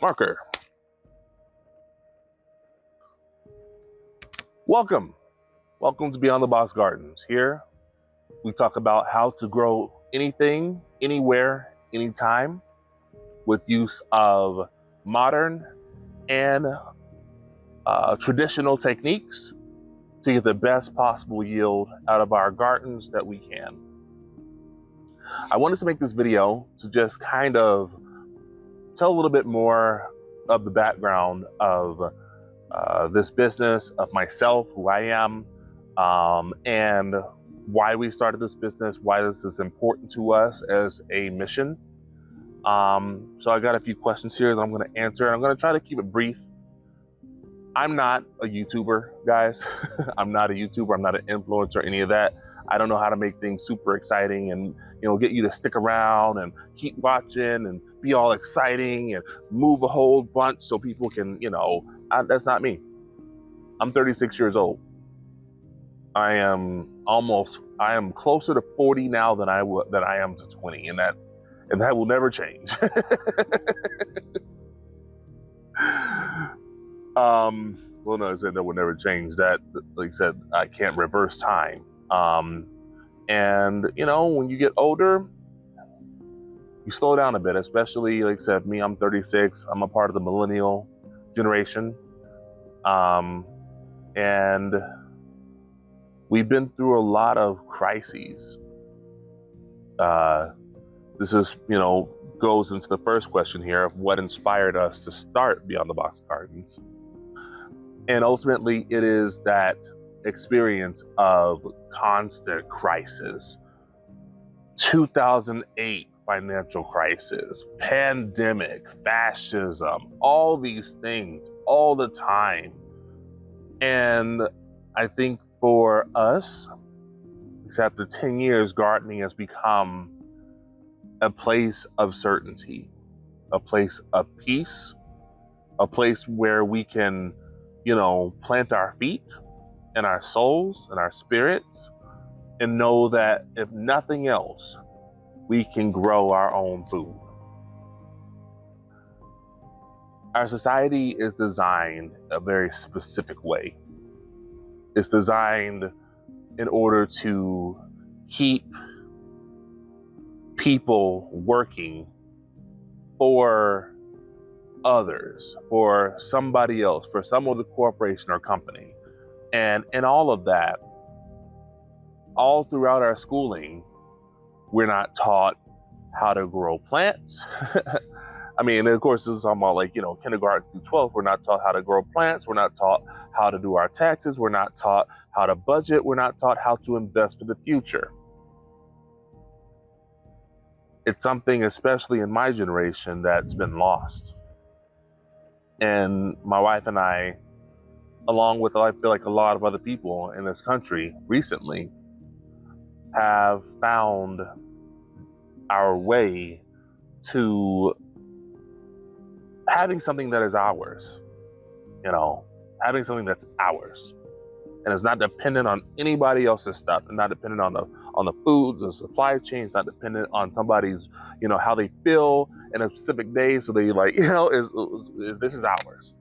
Marker. Welcome to Beyond the Box Gardens. Here we talk about how to grow anything, anywhere, anytime with use of modern and traditional techniques to get the best possible yield out of our gardens that we can. I wanted to make this video to just kind of tell a little bit more of the background of this business, of myself, who I am, and why we started this business, why this is important to us as a mission. So I got a few questions here that I'm going to answer, and I'm going to try to keep it brief. I'm not a YouTuber, guys. I'm not a YouTuber. I'm not an influencer or any of that. I don't know how to make things super exciting and, get you to stick around and keep watching and be all exciting and move a whole bunch so people can, that's not me. I'm 36 years old. I am closer to 40 now than I am to 20, and that will never change. Well, no, I said that will never change. That, like I said, I can't reverse time. And when you get older, you slow down a bit, especially, like I said, me, I'm 36. I'm a part of the millennial generation. And we've been through a lot of crises. This is, goes into the first question here of what inspired us to start Beyond the Box Gardens. And ultimately, it is that experience of constant crisis. 2008 financial crisis, pandemic, fascism, all these things all the time. And I think for us, after 10 years, gardening has become a place of certainty, a place of peace, a place where we can, plant our feet and our souls and our spirits and know that if nothing else, we can grow our own food. Our society is designed a very specific way. It's designed in order to keep people working for others, for somebody else, for some other corporation or company. And in all of that, all throughout our schooling, we're not taught how to grow plants. I mean, of course, this is talking about kindergarten through 12th. We're not taught how to grow plants. We're not taught how to do our taxes. We're not taught how to budget. We're not taught how to invest for the future. It's something, especially in my generation, that's been lost. And my wife and I, along with, I feel like a lot of other people in this country recently, have found our way to having something that is ours, having something that's ours, and it's not dependent on anybody else's stuff, and not dependent on the food, the supply chain. It's not dependent on somebody's, how they feel in a specific day. So they this is ours.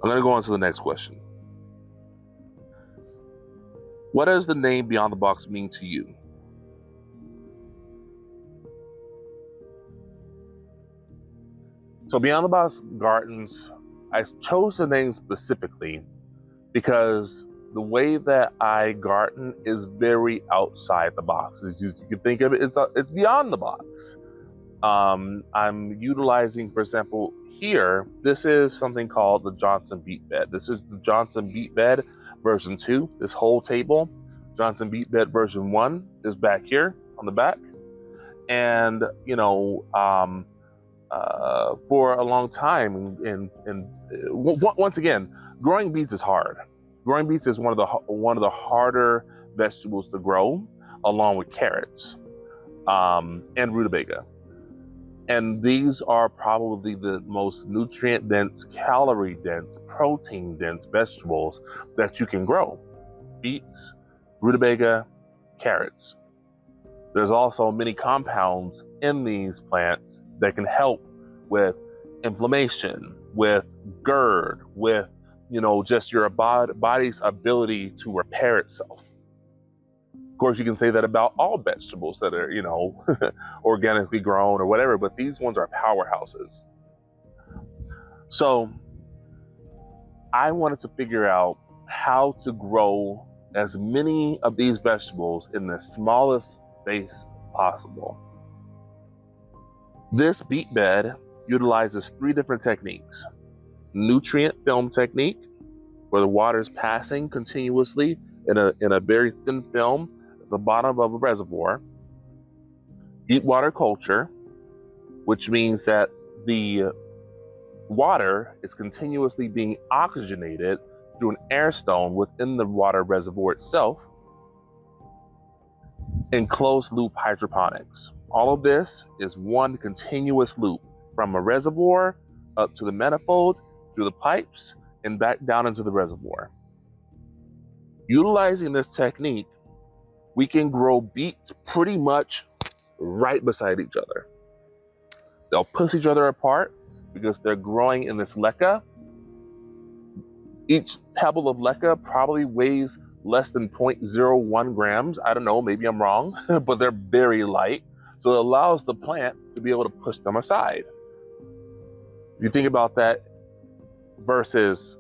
I'm gonna go on to the next question. What does the name Beyond the Box mean to you? So Beyond the Box Gardens, I chose the name specifically because the way that I garden is very outside the box. As you can think of it, it's beyond the box. I'm utilizing, for example, here, this is something called the Johnson Beet Bed. This is the Johnson Beet Bed version 2. This whole table, Johnson Beet Bed version 1 is back here on the back. And, for a long time, and once again, growing beets is hard. Growing beets is one of the harder vegetables to grow, along with carrots and rutabaga. And these are probably the most nutrient-dense, calorie-dense, protein-dense vegetables that you can grow. Beets, rutabaga, carrots. There's also many compounds in these plants that can help with inflammation, with GERD, with, just your body's ability to repair itself. Of course, you can say that about all vegetables that are, organically grown or whatever, but these ones are powerhouses. So I wanted to figure out how to grow as many of these vegetables in the smallest space possible. This beet bed utilizes 3 different techniques. Nutrient film technique, where the water is passing continuously in a very thin film at the bottom of a reservoir. Deep water culture, which means that the water is continuously being oxygenated through an air stone within the water reservoir itself. And closed loop hydroponics. All of this is one continuous loop from a reservoir up to the manifold, through the pipes, and back down into the reservoir. Utilizing this technique, we can grow beets pretty much right beside each other. They'll push each other apart because they're growing in this leca. Each pebble of leca probably weighs less than 0.01 grams. I don't know, maybe I'm wrong, but they're very light. So it allows the plant to be able to push them aside. If you think about that versus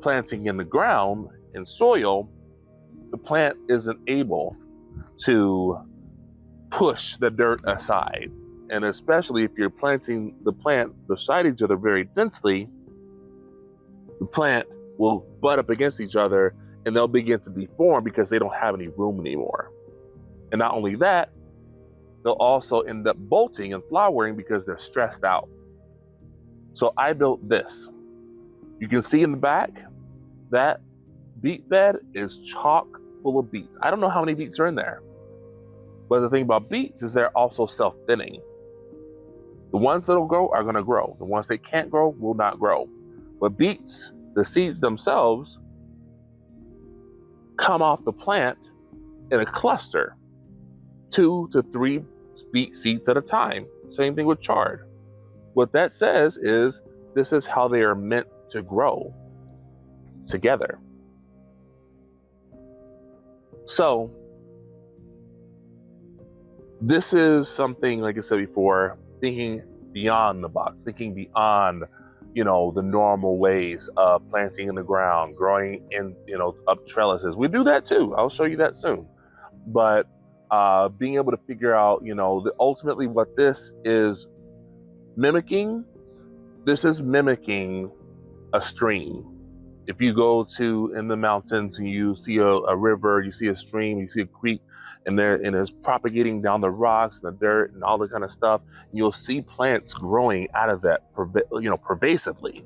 planting in the ground, in soil, the plant isn't able to push the dirt aside. And especially if you're planting the plant beside each other very densely, the plant will butt up against each other and they'll begin to deform because they don't have any room anymore. And not only that, they'll also end up bolting and flowering because they're stressed out. So I built this. You can see in the back, that beet bed is chock full of beets. I don't know how many beets are in there. But the thing about beets is they're also self-thinning. The ones that'll grow are gonna grow. The ones that can't grow will not grow. But beets, the seeds themselves, come off the plant in a cluster, 2 to 3 beet seeds at a time. Same thing with chard. What that says is this is how they are meant to grow together. So this is something, like I said before, thinking beyond the box, thinking beyond, the normal ways of planting in the ground, growing in, up trellises. We do that too. I'll show you that soon. But being able to figure out, ultimately what this is mimicking a stream. If you go in the mountains and you see a river, you see a stream, you see a creek, and it's propagating down the rocks and the dirt and all that kind of stuff, you'll see plants growing out of that, pervasively,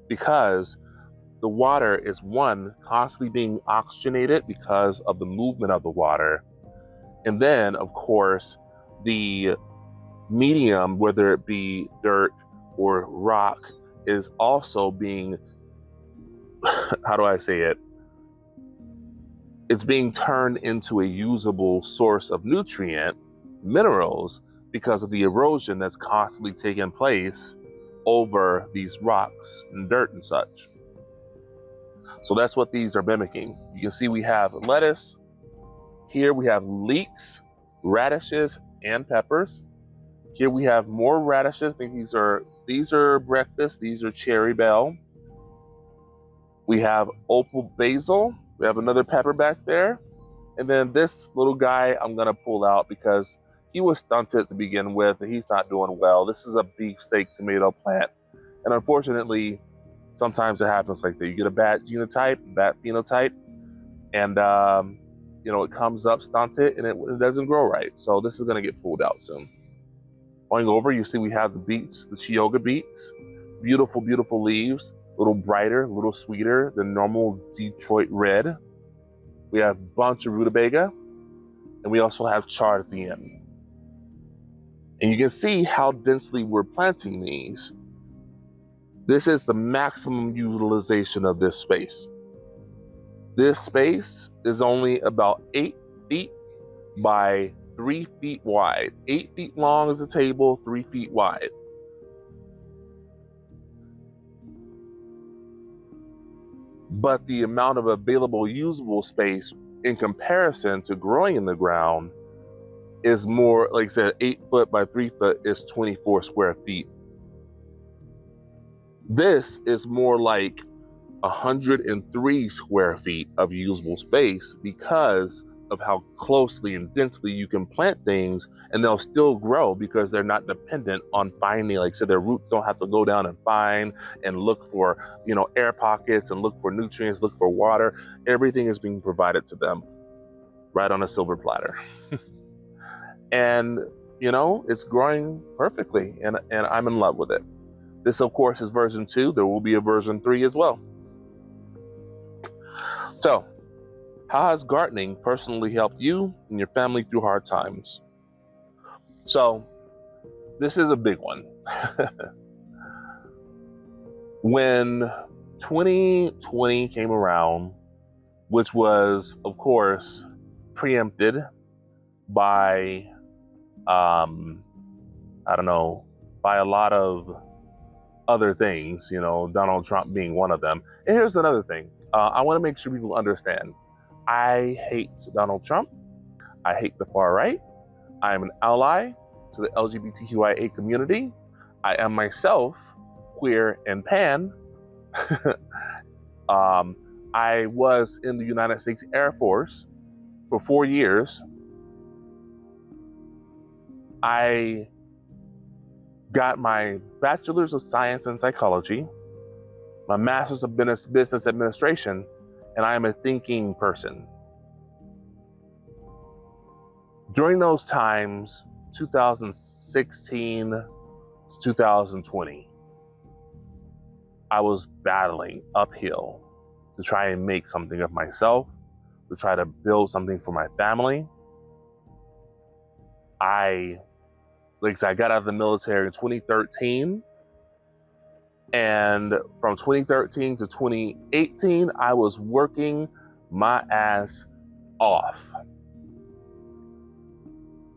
because the water is constantly being oxygenated because of the movement of the water. And then, of course, the medium, whether it be dirt or rock, is also being, how do I say it? It's being turned into a usable source of nutrient, minerals, because of the erosion that's constantly taking place over these rocks and dirt and such. So that's what these are mimicking. You can see we have lettuce. Here we have leeks, radishes, and peppers. Here we have more radishes. I think these are breakfast. These are cherry bell. We have opal basil. We have another pepper back there. And then this little guy I'm gonna pull out because he was stunted to begin with and he's not doing well. This is a beefsteak tomato plant. And unfortunately, sometimes it happens like that. You get a bad genotype, bad phenotype, and it comes up stunted and it doesn't grow right. So this is gonna get pulled out soon. Going over, you see we have the beets, the Chioggia beets. Beautiful, beautiful leaves. A little brighter, a little sweeter than normal Detroit red. We have a bunch of rutabaga, and we also have chard at the end. And you can see how densely we're planting these. This is the maximum utilization of this space. This space is only about 8 feet by 3 feet wide. 8 feet long is a table, 3 feet wide. But the amount of available usable space in comparison to growing in the ground is more, like I said, 8 foot by 3 foot is 24 square feet. This is more like 103 square feet of usable space because of how closely and densely you can plant things, and they'll still grow because they're not dependent on finding, like I said, their roots don't have to go down and find and look for, air pockets and look for nutrients, look for water. Everything is being provided to them right on a silver platter. And, it's growing perfectly, and I'm in love with it. This, of course, is version 2. There will be a version 3 as well. So, how has gardening personally helped you and your family through hard times? So, this is a big one. When 2020 came around, which was, of course, preempted by, by a lot of other things, Donald Trump being one of them. And here's another thing. I want to make sure people understand. I hate Donald Trump. I hate the far right. I am an ally to the LGBTQIA community. I am myself queer and pan. I was in the United States Air Force for 4 years. I got my Bachelor's of Science in Psychology, my Master's of Business Administration, and I am a thinking person. During those times, 2016 to 2020, I was battling uphill to try and make something of myself, to try to build something for my family. I got out of the military in 2013, and from 2013 to 2018, I was working my ass off.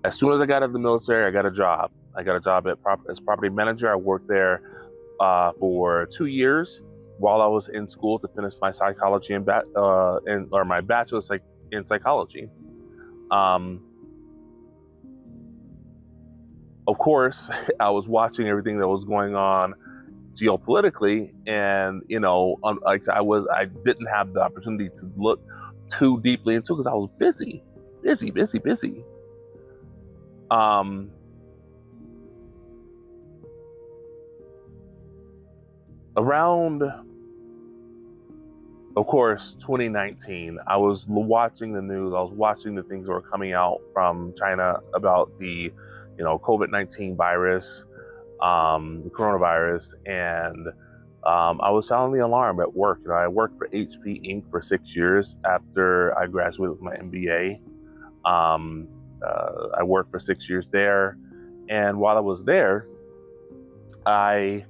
As soon as I got out of the military, I got a job. I got a job as property manager. I worked there for 2 years while I was in school to finish my psychology and my bachelor's in psychology. Of course, I was watching everything that was going on geopolitically, and I didn't have the opportunity to look too deeply into it because I was busy. Around, of course, 2019, I was watching the news. I was watching the things that were coming out from China about the, COVID-19 virus, the coronavirus, and I was sounding the alarm at work. I worked for HP Inc. for 6 years after I graduated with my MBA. I worked for 6 years there, and while I was there, I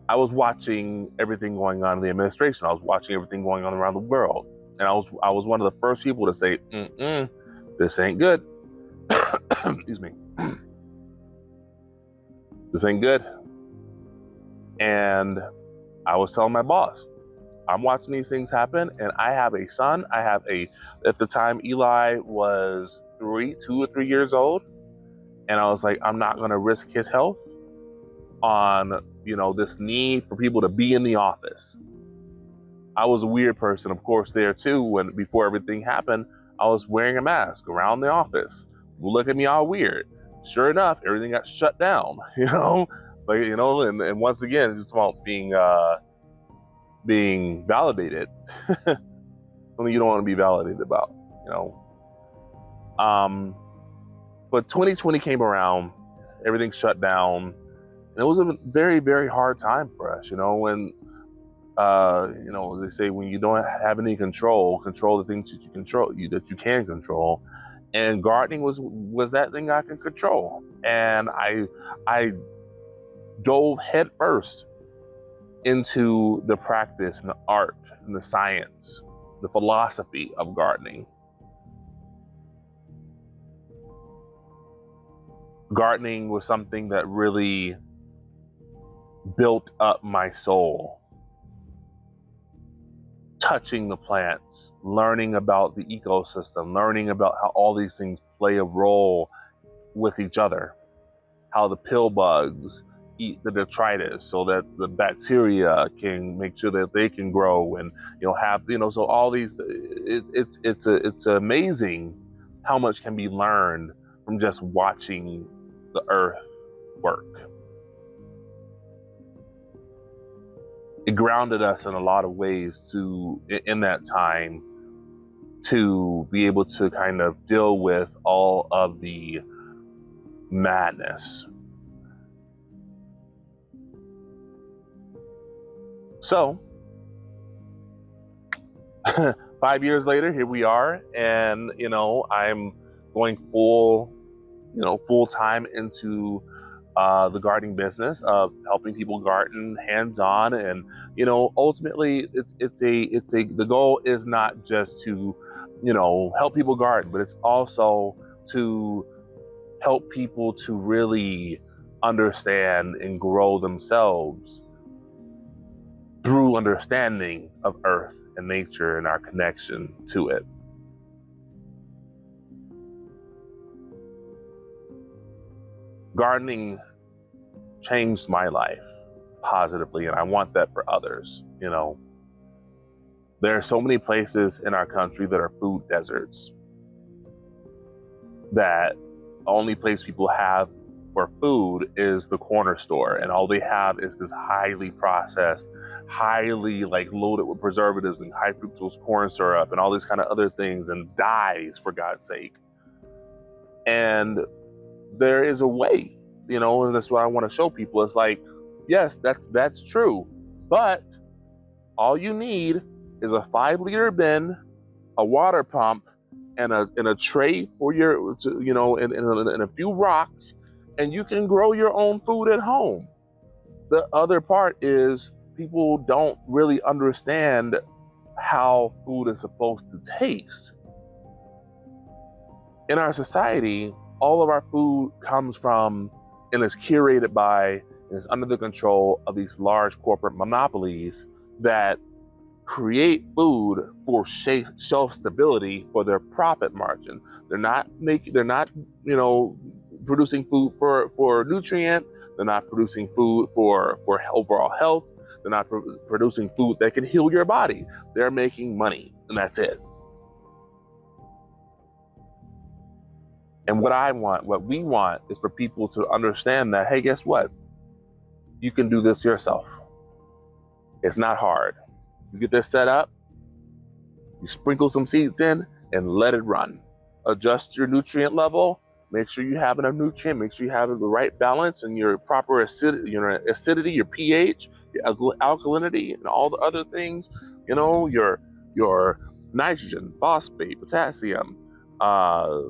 was watching everything going on in the administration. I was watching everything going on around the world, and I was one of the first people to say, "This ain't good." Excuse me. This ain't good. And I was telling my boss, I'm watching these things happen, and I have a son. At the time, Eli was 2 or 3 years old. And I was like, I'm not going to risk his health on, this need for people to be in the office. I was a weird person, of course, there too. Before everything happened, I was wearing a mask around the office. People look at me all weird. Sure enough, everything got shut down, and once again, it's just about being validated. Something you don't want to be validated about, But 2020 came around, everything shut down, and it was a very, very hard time for us, when, they say when you don't have any control the things that you control, that you can control. And gardening was that thing I could control. And I dove head first into the practice and the art and the science, the philosophy of gardening. Gardening was something that really built up my soul. Touching the plants, learning about the ecosystem, learning about how all these things play a role with each other, how the pill bugs eat the detritus so that the bacteria can make sure that they can grow and so all these it's amazing how much can be learned from just watching the earth work. It grounded us in a lot of ways in that time to be able to kind of deal with all of the madness. So 5 years later, here we are, and I'm going full time into the gardening business of helping people garden hands-on, and ultimately the goal is not just to help people garden, but it's also to help people to really understand and grow themselves through understanding of earth and nature and our connection to it. Gardening changed my life positively, and I want that for others. There are so many places in our country that are food deserts, that the only place people have for food is the corner store, and all they have is this highly processed, highly loaded with preservatives and high fructose corn syrup and all these kind of other things, and dyes, for God's sake. And there is a way, and that's what I want to show people. It's yes, that's true, but all you need is a 5-liter bin, a water pump, and a tray for your, and a few rocks, and you can grow your own food at home. The other part is people don't really understand how food is supposed to taste. In our society, all of our food comes from and is curated by and is under the control of these large corporate monopolies that create food for shelf stability for their profit margin. They're not producing food for nutrient. They're not producing food for overall health. They're not producing food that can heal your body. They're making money, and that's it. And what we want is for people to understand that, hey, guess what? You can do this yourself. It's not hard. You get this set up, you sprinkle some seeds in, and let it run. Adjust your nutrient level. Make sure you have enough nutrient. Make sure you have the right balance and your proper acidity, your pH, your alkalinity, and all the other things. Your nitrogen, phosphate, potassium,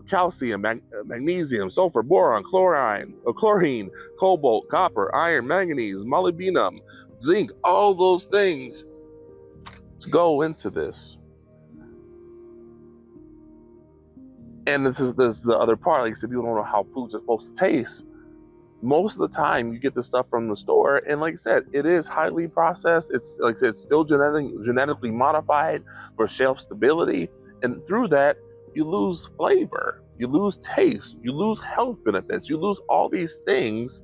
calcium, magnesium, sulfur, boron, chlorine, cobalt, copper, iron, manganese, molybdenum, zinc, all those things go into this. And this is the other part. Like I said, people don't know how foods are supposed to taste. Most of the time, you get the stuff from the store, and like I said, it is highly processed. It's like I said, it's still genetically modified for shelf stability, and through that, you lose flavor, you lose taste, you lose health benefits, you lose all these things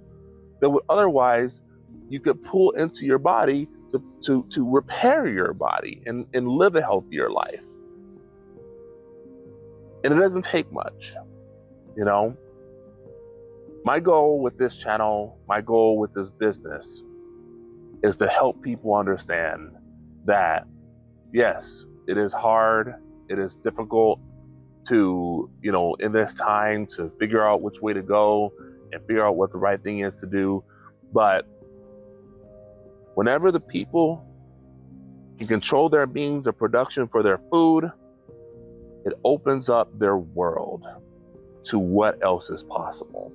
that would otherwise you could pull into your body to repair your body and live a healthier life. And it doesn't take much, My goal with this channel, my goal with this business is to help people understand that, yes, it is hard, it is difficult to, in this time to figure out which way to go and figure out what the right thing is to do. But whenever the people can control their means of production for their food, it opens up their world to what else is possible.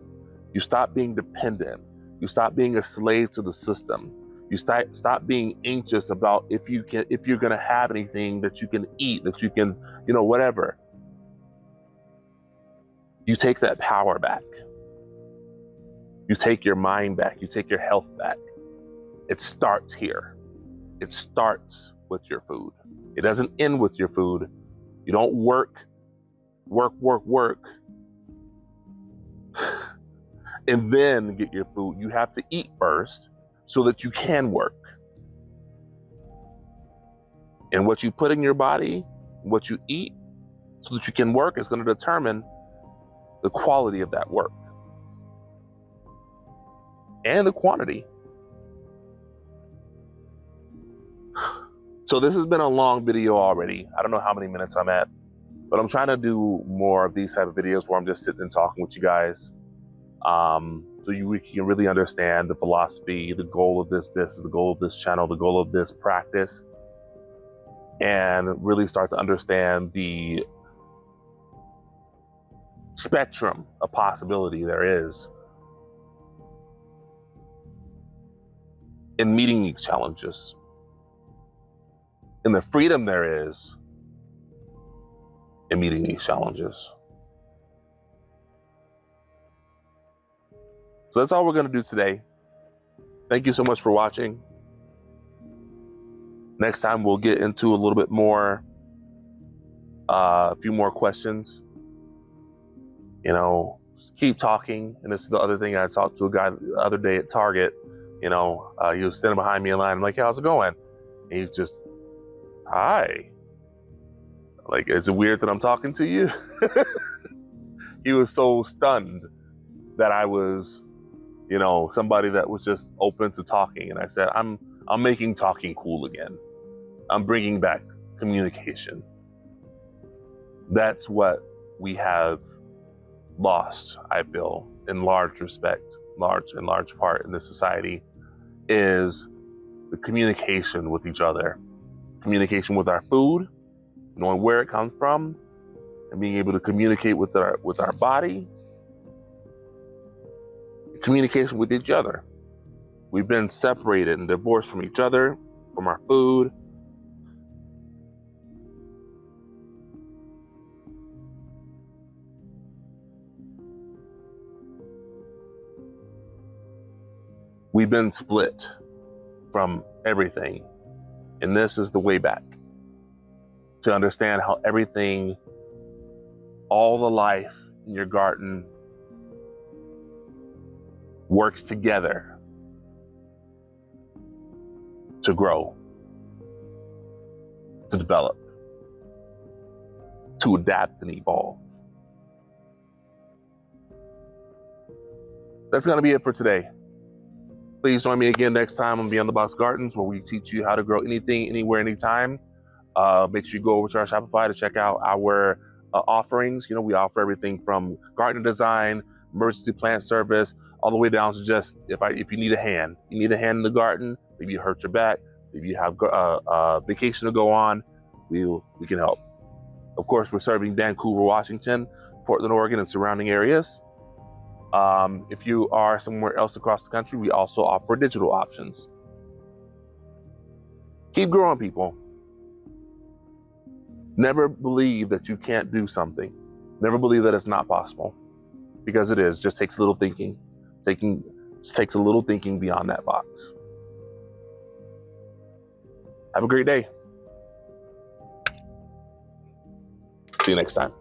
You stop being dependent. You stop being a slave to the system. You stop being anxious about if you're going to have anything that you can eat, that you can, whatever. You take that power back. You take your mind back. You take your health back. It starts here. It starts with your food. It doesn't end with your food. You don't work, and then get your food. You have to eat first so that you can work. And what you put in your body, what you eat so that you can work is going to determine the quality of that work and the quantity. So this has been a long video already. I don't know how many minutes I'm at, but I'm trying to do more of these type of videos where I'm just sitting and talking with you guys. So you can really understand the philosophy, the goal of this business, the goal of this channel, the goal of this practice, and really start to understand the spectrum of possibility there is in meeting these challenges, and the freedom there is in meeting these challenges. So that's all we're going to do today. Thank you so much for watching. Next time we'll get into a little bit more, a few more questions. Keep talking. And this is the other thing. I talked to a guy the other day at Target. He was standing behind me in line. I'm like, hey, how's it going? And he just, hi. Like, is it weird that I'm talking to you? He was so stunned that I was, somebody that was just open to talking. And I said, I'm making talking cool again. I'm bringing back communication. That's what we have lost, I feel, in large part in this society, is the communication with each other, communication with our food, knowing where it comes from, and being able to communicate with our body, communication with each other. We've been separated and divorced from each other, from our food. We've been split from everything. And this is the way back to understand how everything, all the life in your garden works together to grow, to develop, to adapt and evolve. That's going to be it for today. Please join me again next time on Beyond the Box Gardens, where we teach you how to grow anything, anywhere, anytime. Make sure you go over to our Shopify to check out our offerings. We offer everything from garden design, emergency plant service, all the way down to just if you need a hand in the garden, maybe you hurt your back, maybe you have a vacation to go on, we can help. Of course, we're serving Vancouver, Washington, Portland, Oregon, and surrounding areas. If you are somewhere else across the country, we also offer digital options. Keep growing, people. Never believe that you can't do something. Never believe that it's not possible, because it is. Just takes a little thinking. Takes a little thinking beyond that box. Have a great day. See you next time.